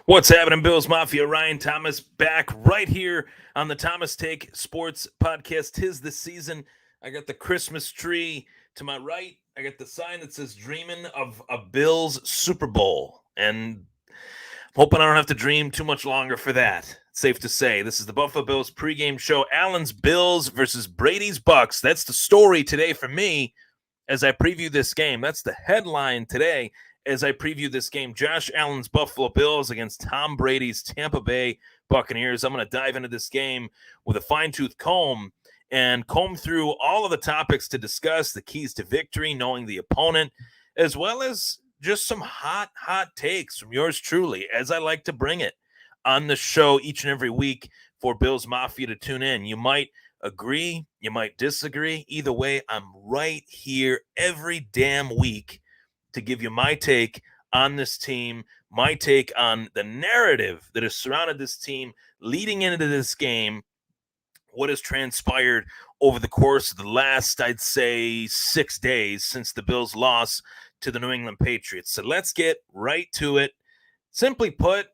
What's happening, Bills Mafia? Ryan Thomas back right here on the Thomas Take Sports Podcast. Tis the season. I got the Christmas tree to my right. I got the sign that says "Dreaming of a Bills Super Bowl," and I'm hoping I don't have to dream too much longer for that. It's safe to say this is the Buffalo Bills pregame show. Allen's Bills versus Brady's Bucs. That's the story today for me as I preview this game. That's the headline today as I preview this game. Josh Allen's Buffalo Bills against Tom Brady's Tampa Bay Buccaneers. I'm going to dive into this game with a fine-tooth comb and comb through all of the topics to discuss the keys to victory, knowing the opponent, as well as just some hot takes from yours truly, as I like to bring it on the show each and every week for Bills Mafia to tune in. You might agree, you might disagree. Either way, I'm right here every damn week to give you my take on this team, my take on the narrative that has surrounded this team leading into this game, what has transpired over the course of the last, I'd say, 6 days since the Bills lost to the New England Patriots. So let's get right to it. Simply put,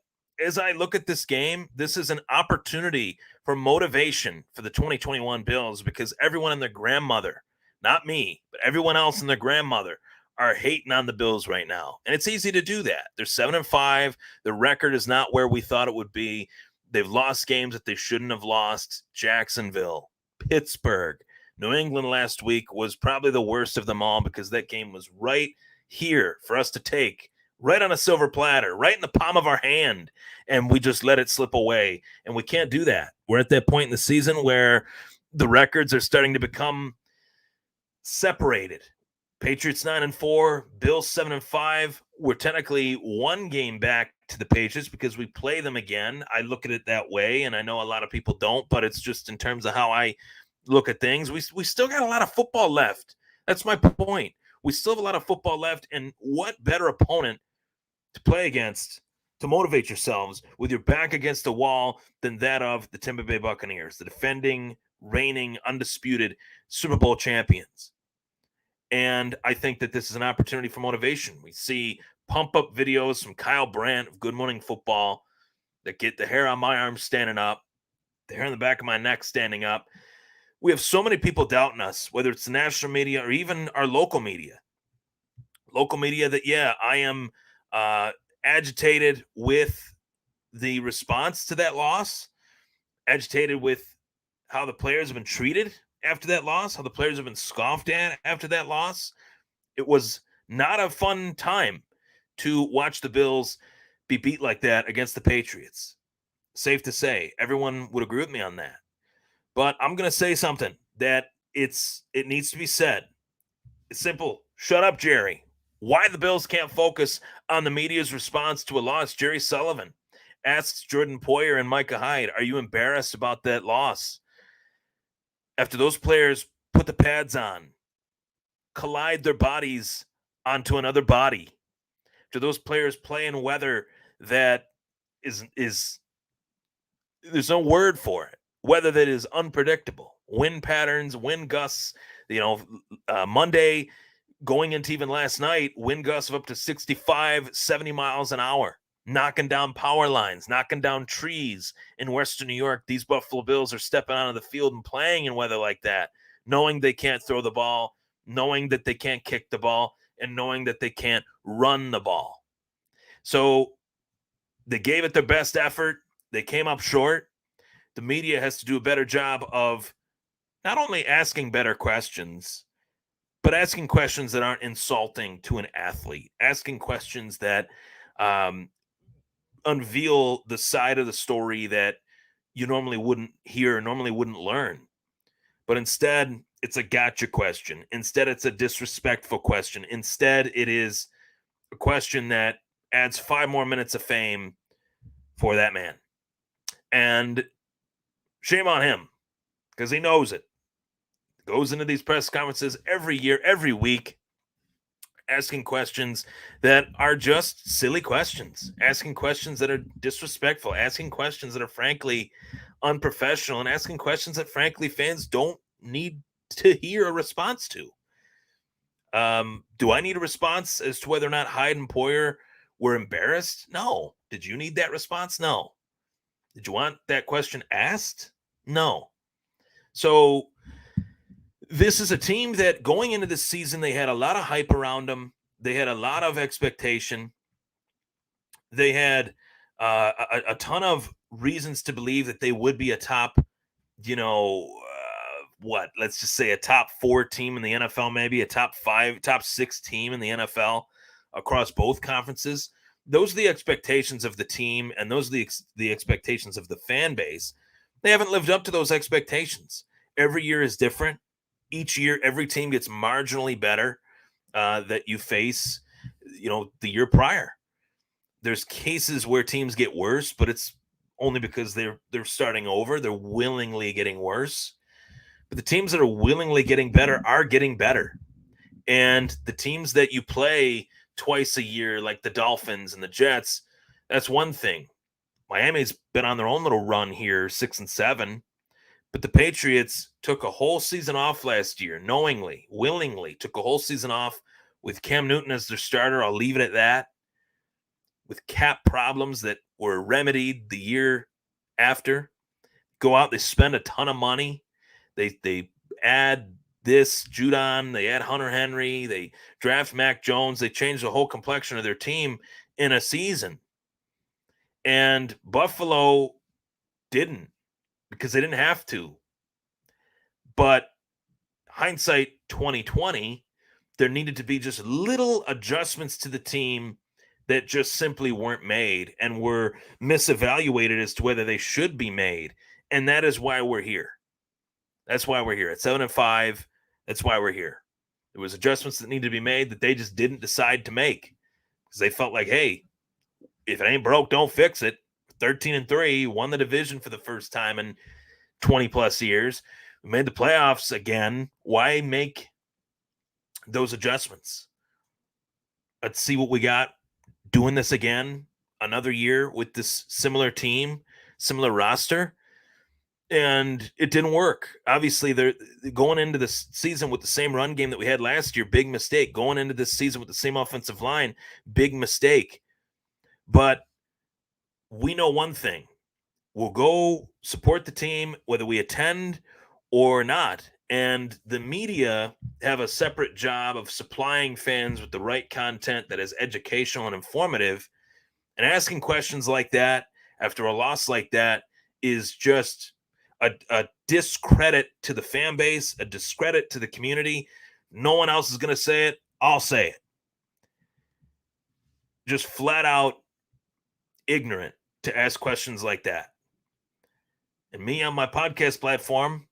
as I look at this game, this is an opportunity for motivation for the 2021 Bills because everyone and their grandmother, not me, but everyone else and their grandmother are hating on the Bills right now. And it's easy to do that. They're 7-5. The record is not where we thought it would be. They've lost games that they shouldn't have lost. Jacksonville, Pittsburgh, New England last week was probably the worst of them all because that game was right here for us to take, right on a silver platter, right in the palm of our hand, and we just let it slip away. And we can't do that. We're at that point in the season where the records are starting to become separated. Patriots 9-4, Bills 7-5. We're technically one game back to the Patriots because we play them again. I look at it that way, and I know a lot of people don't, but it's just in terms of how I look at things. We still got a lot of football left. That's my point. We still have a lot of football left, and what better opponent to play against to motivate yourselves with your back against the wall than that of the Tampa Bay Buccaneers, the defending, reigning, undisputed Super Bowl champions. And I think that this is an opportunity for motivation. We see pump-up videos from Kyle Brandt of Good Morning Football that get the hair on my arm standing up, the hair on the back of my neck standing up. We have so many people doubting us, whether it's the national media or even our local media. Local media that, yeah, I am agitated with the response to that loss, agitated with how the players have been treated after that loss, how the players have been scoffed at after that loss. It was not a fun time to watch the Bills be beat like that against the Patriots. Safe to say, everyone would agree with me on that. But I'm going to say something that it needs to be said. It's simple. Shut up, Jerry. Why the Bills can't focus on the media's response to a loss? Jerry Sullivan asks Jordan Poyer and Micah Hyde, are you embarrassed about that loss? After those players put the pads on, collide their bodies onto another body, after those players play in weather that is there's no word for it, weather that is unpredictable, wind patterns, wind gusts, Monday going into even last night, wind gusts of up to 65, 70 miles an hour, knocking down power lines, knocking down trees in Western New York. These Buffalo Bills are stepping onto the field and playing in weather like that, knowing they can't throw the ball, knowing that they can't kick the ball, and knowing that they can't run the ball. So they gave it their best effort. They came up short. The media has to do a better job of not only asking better questions, but asking questions that aren't insulting to an athlete, asking questions that unveil the side of the story that you normally wouldn't hear, normally wouldn't learn. But instead, it's a gotcha question. Instead, it's a disrespectful question. Instead, it is a question that adds 5 more minutes of fame for that man. And shame on him, because he knows it. Goes into these press conferences every year, every week, asking questions that are just silly questions, asking questions that are disrespectful, asking questions that are frankly unprofessional, and asking questions that frankly fans don't need to hear a response to. Do I need a response as to whether or not Hyde and Poyer were embarrassed? No. Did you need that response? No. Did you want that question asked? No. So this is a team that going into this season, they had a lot of hype around them. They had a lot of expectation. They had a ton of reasons to believe that they would be a top, let's just say a top 4 team in the NFL, maybe a top 5, top 6 team in the NFL across both conferences. Those are the expectations of the team, and those are the expectations of the fan base. They haven't lived up to those expectations. Every year is different. Each year, every team gets marginally better that you face, the year prior. There's cases where teams get worse, but it's only because they're starting over. They're willingly getting worse. But the teams that are willingly getting better are getting better. And the teams that you play twice a year, like the Dolphins and the Jets, that's one thing. Miami's been on their own little run here, 6-7. But the Patriots took a whole season off last year, knowingly, willingly, took a whole season off with Cam Newton as their starter. I'll leave it at that. With cap problems that were remedied the year after. Go out, they spend a ton of money. They add this Judon, they add Hunter Henry, they draft Mac Jones, they change the whole complexion of their team in a season. And Buffalo didn't, because they didn't have to. But hindsight 2020, there needed to be just little adjustments to the team that just simply weren't made and were misevaluated as to whether they should be made. And that is why we're here. That's why we're here at 7-5. That's why we're here. There was adjustments that needed to be made that they just didn't decide to make because they felt like, hey, if it ain't broke, don't fix it. 13-3, won the division for the first time in 20 plus years. We made the playoffs again. Why make those adjustments? Let's see what we got doing this again another year with this similar team, similar roster. And it didn't work. Obviously, they're going into this season with the same run game that we had last year. Big mistake. Going into this season with the same offensive line. Big mistake. But we know one thing. We'll go support the team, whether we attend or not. And the media have a separate job of supplying fans with the right content that is educational and informative. And asking questions like that after a loss like that is just a discredit to the fan base, a discredit to the community. No one else is going to say it. I'll say it. Just flat out ignorant to ask questions like that. And me on my podcast platform,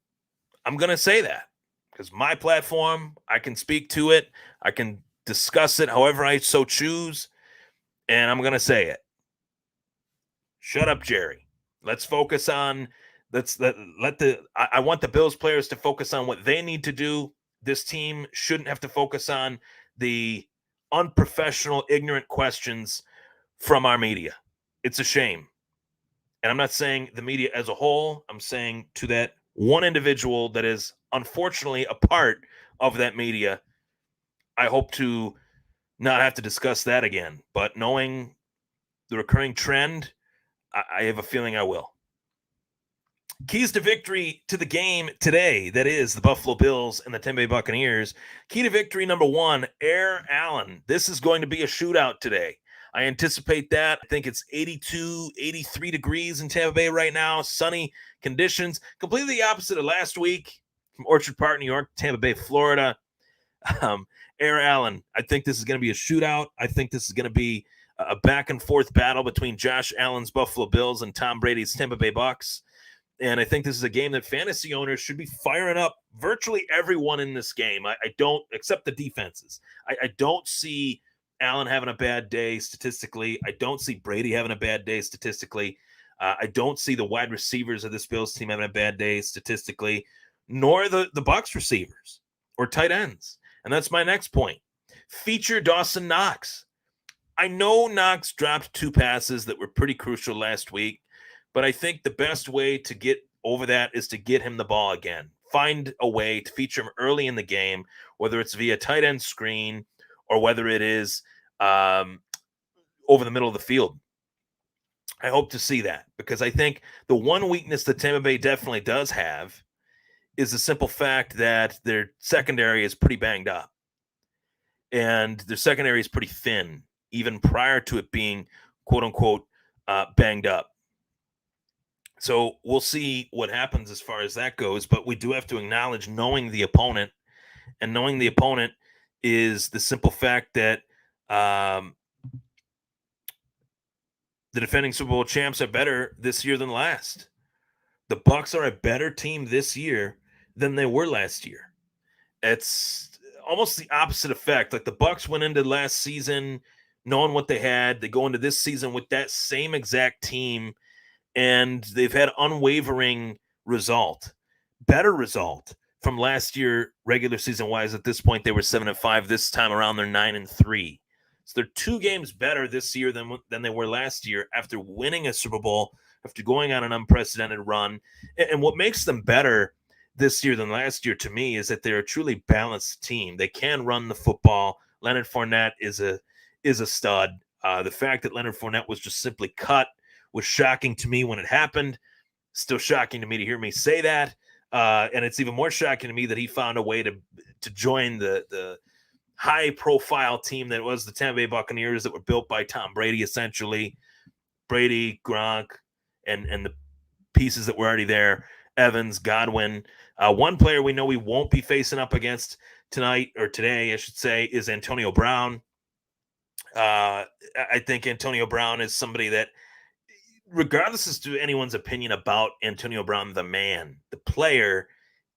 I'm going to say that because my platform, I can speak to it. I can discuss it however I so choose. And I'm going to say it. Shut up, Jerry. Let's focus on I want the Bills players to focus on what they need to do. This team shouldn't have to focus on the unprofessional, ignorant questions from our media. It's a shame. And I'm not saying the media as a whole. I'm saying to that one individual that is unfortunately a part of that media. I hope to not have to discuss that again. But knowing the recurring trend, I have a feeling I will. Keys to victory to the game today, that is the Buffalo Bills and the Tampa Bay Buccaneers. Key to victory number 1, Air Allen. This is going to be a shootout today. I anticipate that. I think it's 82, 83 degrees in Tampa Bay right now. Sunny conditions. Completely the opposite of last week from Orchard Park, New York, Tampa Bay, Florida. Air Allen. I think this is going to be a shootout. I think this is going to be a back and forth battle between Josh Allen's Buffalo Bills and Tom Brady's Tampa Bay Bucs. And I think this is a game that fantasy owners should be firing up virtually everyone in this game. I don't, except the defenses. I don't see Allen having a bad day statistically. I don't see Brady having a bad day statistically. I don't see the wide receivers of this Bills team having a bad day statistically, nor the Bucs receivers or tight ends. And that's my next point. Feature Dawson Knox. I know Knox dropped 2 passes that were pretty crucial last week, but I think the best way to get over that is to get him the ball again. Find a way to feature him early in the game, whether it's via tight end screen or whether it is over the middle of the field. I hope to see that, because I think the one weakness that Tampa Bay definitely does have is the simple fact that their secondary is pretty banged up. And their secondary is pretty thin, even prior to it being quote unquote banged up. So we'll see what happens as far as that goes. But we do have to acknowledge knowing the opponent, and knowing the opponent is the simple fact that the defending Super Bowl champs are better this year than last. The Bucs are a better team this year than they were last year. It's almost the opposite effect. Like, the Bucs went into last season knowing what they had. They go into this season with that same exact team, and they've had unwavering better result from last year regular season wise. At this point, they were 7-5. This time around, they're 9-3. So they're 2 games better this year than they were last year, after winning a Super Bowl, after going on an unprecedented run. And what makes them better this year than last year, to me, is that they're a truly balanced team. They can run the football. Leonard Fournette is a stud. The fact that Leonard Fournette was just simply cut was shocking to me when it happened. Still shocking to me to hear me say that. And it's even more shocking to me that he found a way to join the high-profile team that was the Tampa Bay Buccaneers, that were built by Tom Brady, essentially. Brady, Gronk, and the pieces that were already there. Evans, Godwin. One player we know we won't be facing up against tonight, or today, I should say, is Antonio Brown. I think Antonio Brown is somebody that, regardless as to anyone's opinion about Antonio Brown, the man, the player,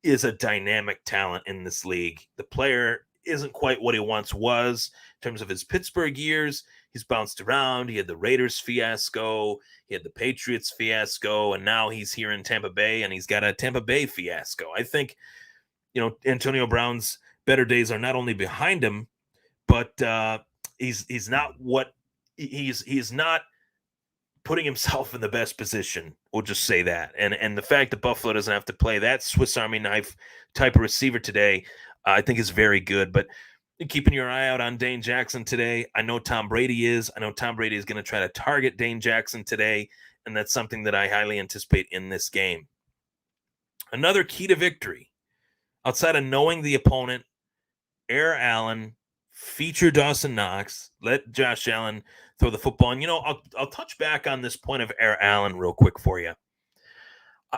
is a dynamic talent in this league. The player isn't quite what he once was in terms of his Pittsburgh years. He's bounced around. He had the Raiders fiasco. He had the Patriots fiasco. And now he's here in Tampa Bay, and he's got a Tampa Bay fiasco. I think, Antonio Brown's better days are not only behind him, but he's not he's not putting himself in the best position. We'll just say that. And the fact that Buffalo doesn't have to play that Swiss Army knife type of receiver today, I think is very good. But keeping your eye out on Dane Jackson today. I know Tom Brady is. I know Tom Brady is going to try to target Dane Jackson today, and that's something that I highly anticipate in this game. Another key to victory, outside of knowing the opponent, Air Allen, feature Dawson Knox, let Josh Allen throw the football. And, I'll touch back on this point of Air Allen real quick for you.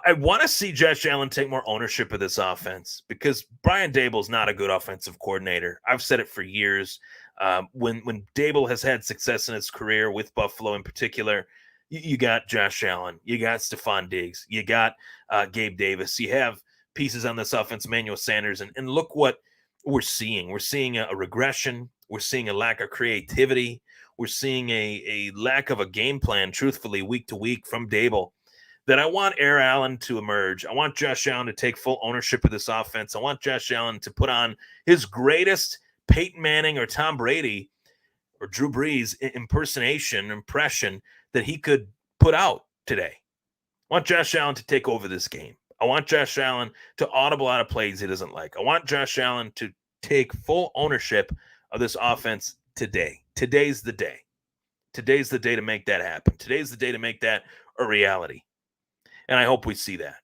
I want to see Josh Allen take more ownership of this offense, because Brian Daboll's not a good offensive coordinator. I've said it for years. When Daboll has had success in his career with Buffalo in particular, you got Josh Allen, you got Stephon Diggs, you got Gabe Davis. You have pieces on this offense, Emmanuel Sanders, and look what we're seeing. We're seeing a regression. We're seeing a lack of creativity. We're seeing a lack of a game plan, truthfully, week to week from Daboll. That I want Air Allen to emerge. I want Josh Allen to take full ownership of this offense. I want Josh Allen to put on his greatest Peyton Manning or Tom Brady or Drew Brees impression that he could put out today. I want Josh Allen to take over this game. I want Josh Allen to audible out of plays he doesn't like. I want Josh Allen to take full ownership of this offense today. Today's the day. Today's the day to make that happen. Today's the day to make that a reality. And I hope we see that.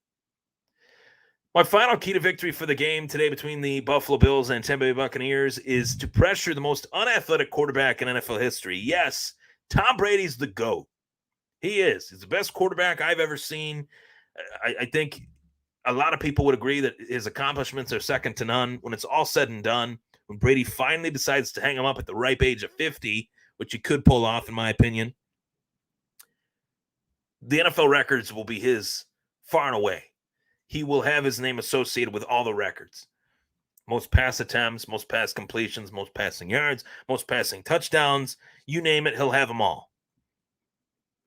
My final key to victory for the game today between the Buffalo Bills and Tampa Bay Buccaneers is to pressure the most unathletic quarterback in NFL history. Yes, Tom Brady's the GOAT. He is. He's the best quarterback I've ever seen. I think a lot of people would agree that his accomplishments are second to none. When it's all said and done, when Brady finally decides to hang him up at the ripe age of 50, which he could pull off, in my opinion, the NFL records will be his far and away. He will have his name associated with all the records. Most pass attempts, most pass completions, most passing yards, most passing touchdowns. You name it, he'll have them all.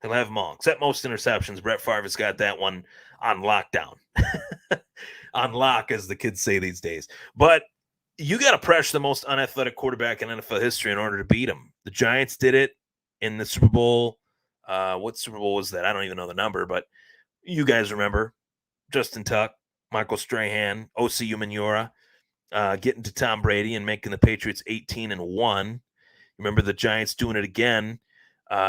He'll have them all, except most interceptions. Brett Favre's got that one on lockdown. On lock, as the kids say these days. But you got to pressure the most unathletic quarterback in NFL history in order to beat him. The Giants did it in the Super Bowl. What Super Bowl was that? I don't even know the number, but you guys remember Justin Tuck, Michael Strahan, O.C. Umenyiora getting to Tom Brady and making the Patriots 18-1. Remember the Giants doing it again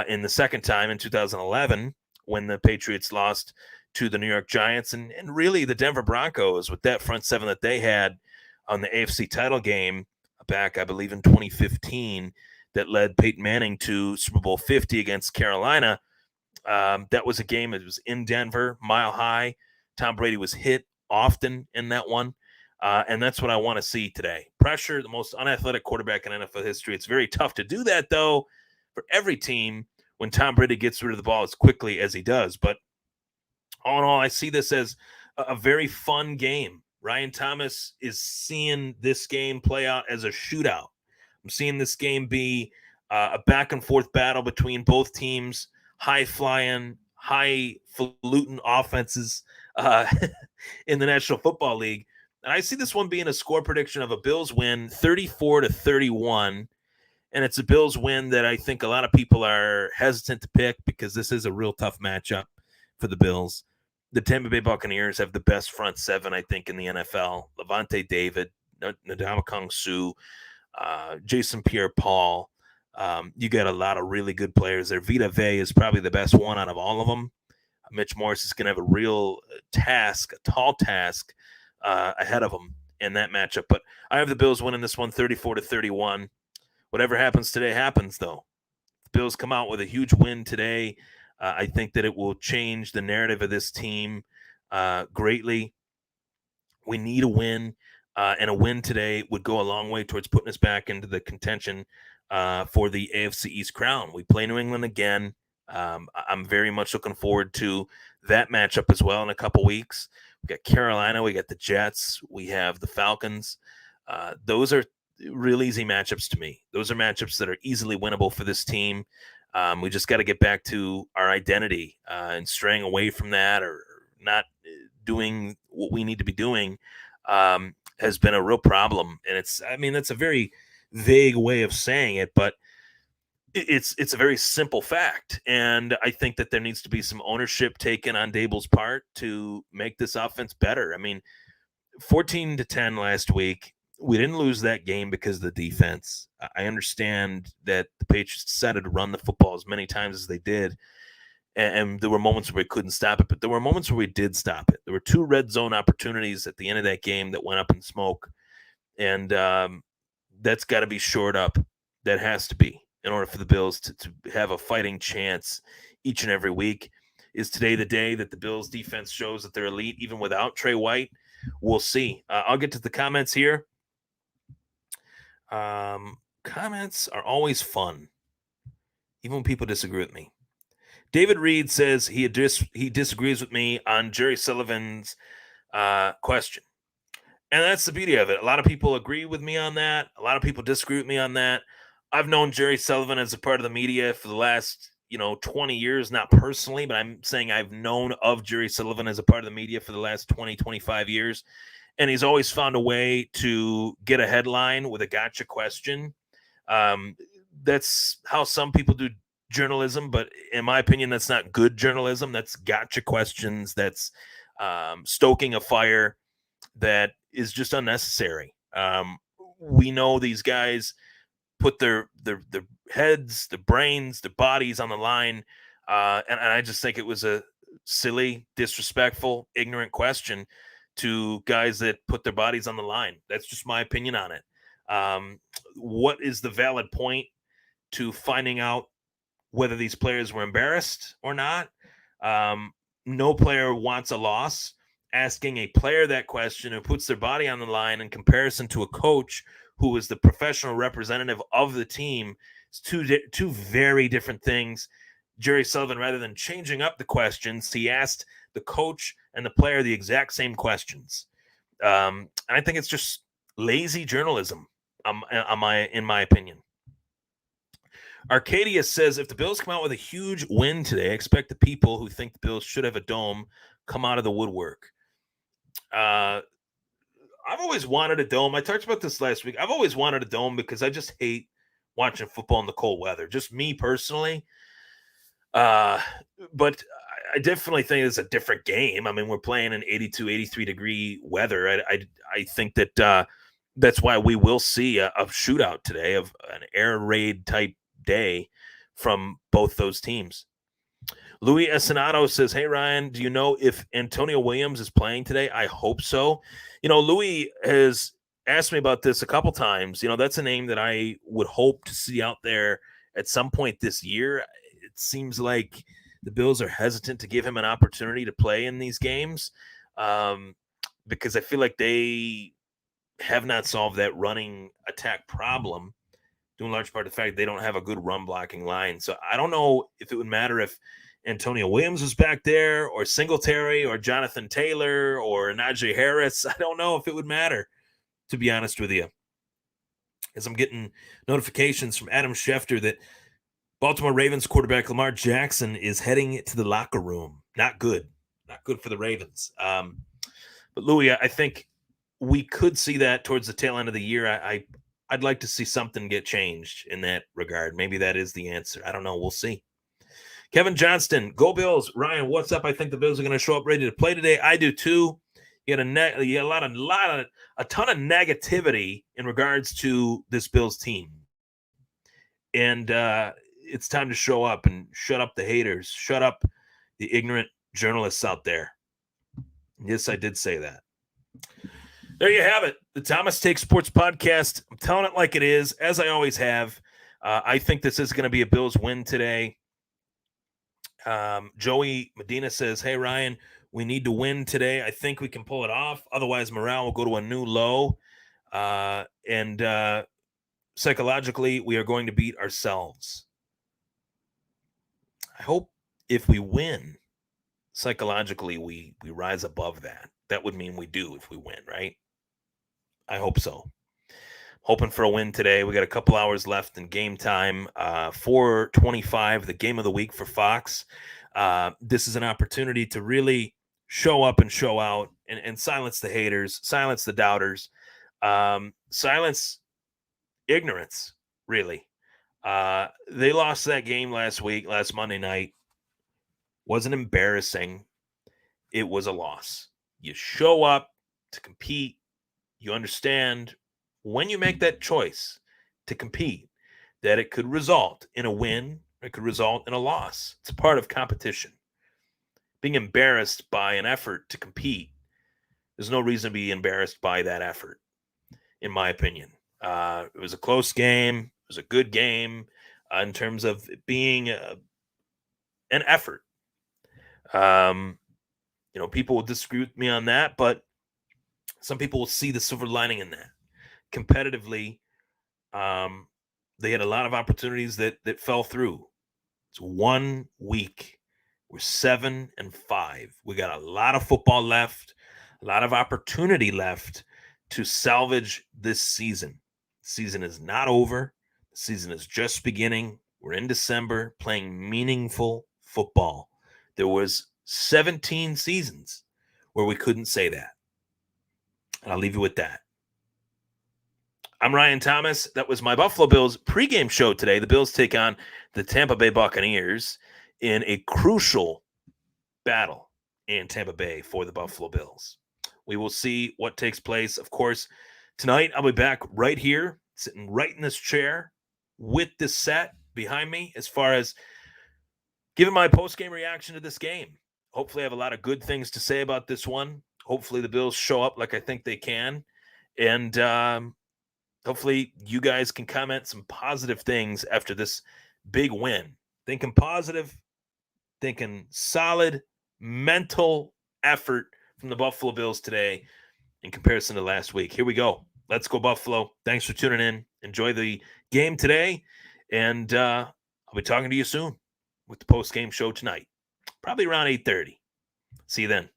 in the second time in 2011 when the Patriots lost to the New York Giants, and really the Denver Broncos with that front seven that they had on the AFC title game back, I believe, in 2015 that led Peyton Manning to Super Bowl 50 against Carolina. That was a game that was in Denver, Mile High. Tom Brady was hit often in that one. And that's what I want to see today. Pressure, the most unathletic quarterback in NFL history. It's very tough to do that, though, for every team when Tom Brady gets rid of the ball as quickly as he does. But all in all, I see this as a very fun game. Ryan Thomas is seeing this game play out as a shootout. I'm seeing this game be a back and forth battle between both teams, high flying, highfalutin offenses in the National Football League. And I see this one being a score prediction of a Bills win 34-31. And it's a Bills win that I think a lot of people are hesitant to pick because this is a real tough matchup for the Bills. The Tampa Bay Buccaneers have the best front seven, I think, in the NFL. Levante David, Ndamukong Suh, Jason Pierre-Paul. You got a lot of really good players there. Vita Vea is probably the best one out of all of them. Mitch Morse is going to have a real task, a tall task ahead of him in that matchup. But I have the Bills winning this one 34-31. Whatever happens today happens, though. The Bills come out with a huge win today. I think that it will change the narrative of this team greatly. We need a win, and a win today would go a long way towards putting us back into the contention for the AFC East crown. We play New England again. I'm very much looking forward to that matchup as well in a couple weeks. We got Carolina, we got the Jets, we have the Falcons. Those are real easy matchups to me. Those are matchups that are easily winnable for this team. We just got to get back to our identity and straying away from that or not doing what we need to be doing has been a real problem. And that's a very vague way of saying it, but it's a very simple fact. And I think that there needs to be some ownership taken on Dable's part to make this offense better. 14-10 last week. We didn't lose that game because of the defense. I understand that the Patriots decided to run the football as many times as they did, and there were moments where we couldn't stop it, but there were moments where we did stop it. There were 2 red zone opportunities at the end of that game that went up in smoke, and that's got to be shored up. That has to be in order for the Bills to have a fighting chance each and every week. Is today the day that the Bills defense shows that they're elite even without Trey White? We'll see. I'll get to the comments here. Comments are always fun, even when people disagree with me. David Reed says he disagrees with me on Jerry Sullivan's question. And that's the beauty of it. A lot of people agree with me on that. A lot of people disagree with me on that. I've known Jerry Sullivan as a part of the media for the last, 20 years, not personally, but I'm saying I've known of Jerry Sullivan as a part of the media for the last 20, 25 years. And he's always found a way to get a headline with a gotcha question. That's how some people do journalism, but in my opinion, that's not good journalism. That's gotcha questions. That's stoking a fire that is just unnecessary. We know these guys put their heads, their brains, their bodies on the line, and I just think it was a silly, disrespectful, ignorant question to guys that put their bodies on the line. That's just my opinion on it. What is the valid point to finding out whether these players were embarrassed or not? No player wants a loss. Asking a player that question who puts their body on the line in comparison to a coach who is the professional representative of the team is two very different things. Jerry Sullivan, rather than changing up the questions, he asked the coach and the player the exact same questions. And I think it's just lazy journalism, in my opinion. Arcadia says, if the Bills come out with a huge win today, I expect the people who think the Bills should have a dome come out of the woodwork. I've always wanted a dome. I talked about this last week. I've always wanted a dome because I just hate watching football in the cold weather. Just me personally. But I definitely think it's a different game. We're playing in 82, 83 degree weather. I think that that's why we will see a shootout today, of an air raid type day from both those teams. Louis Essenado says, hey, Ryan, do you know if Antonio Williams is playing today? I hope so. Louis has asked me about this a couple times. That's a name that I would hope to see out there at some point this year. It seems like the Bills are hesitant to give him an opportunity to play in these games because I feel like they have not solved that running attack problem, due in large part to the fact they don't have a good run blocking line. So I don't know if it would matter if Antonio Williams was back there or Singletary or Jonathan Taylor or Najee Harris. I don't know if it would matter, to be honest with you, as I'm getting notifications from Adam Schefter that Baltimore Ravens quarterback Lamar Jackson is heading to the locker room. Not good for the Ravens. But Louis, I think we could see that towards the tail end of the year. I'd like to see something get changed in that regard. Maybe that is the answer. I don't know. We'll see. Kevin Johnston, go Bills. Ryan, what's up? I think the Bills are going to show up ready to play today. I do too. You had a ton of negativity in regards to this Bills team, and it's time to show up and shut up the haters, shut up the ignorant journalists out there. Yes, I did say that. There you have it. The Thomas Take Sports Podcast. I'm telling it like it is, as I always have. I think this is going to be a Bills win today. Joey Medina says, hey, Ryan, we need to win today. I think we can pull it off. Otherwise, morale will go to a new low. And psychologically, we are going to beat ourselves. I hope if we win, psychologically, we rise above that. That would mean we do if we win, right? I hope so. Hoping for a win today. We got a couple hours left in game time. 4:25, the game of the week for Fox. This is an opportunity to really show up and show out and silence the haters, silence the doubters, silence ignorance, really. They lost that game last Monday night. Wasn't embarrassing. It was a loss. You show up to compete. You understand when you make that choice to compete that it could result in a win, it could result in a loss. It's a part of competition. Being embarrassed by an effort to compete, there's no reason to be embarrassed by that effort, in my opinion. It was a close game. It was a good game in terms of it being an effort. People will disagree with me on that, but some people will see the silver lining in that. Competitively, they had a lot of opportunities that fell through. It's 1 week. We're 7-5. We got a lot of football left, a lot of opportunity left to salvage this season. The season is not over. The season is just beginning. We're in December playing meaningful football. There was 17 seasons where we couldn't say that. And I'll leave you with that. I'm Ryan Thomas. That was my Buffalo Bills pregame show today. The Bills take on the Tampa Bay Buccaneers in a crucial battle in Tampa Bay for the Buffalo Bills. We will see what takes place. Of course, tonight I'll be back right here, sitting right in this chair with this set behind me as far as giving my post-game reaction to this game. Hopefully I have a lot of good things to say about this one. Hopefully the Bills show up like I think they can. And hopefully you guys can comment some positive things after this big win. Thinking positive, thinking solid mental effort from the Buffalo Bills today in comparison to last week. Here we go. Let's go Buffalo. Thanks for tuning in. Enjoy the game today. And I'll be talking to you soon with the post-game show tonight, probably around 8:30. See you then.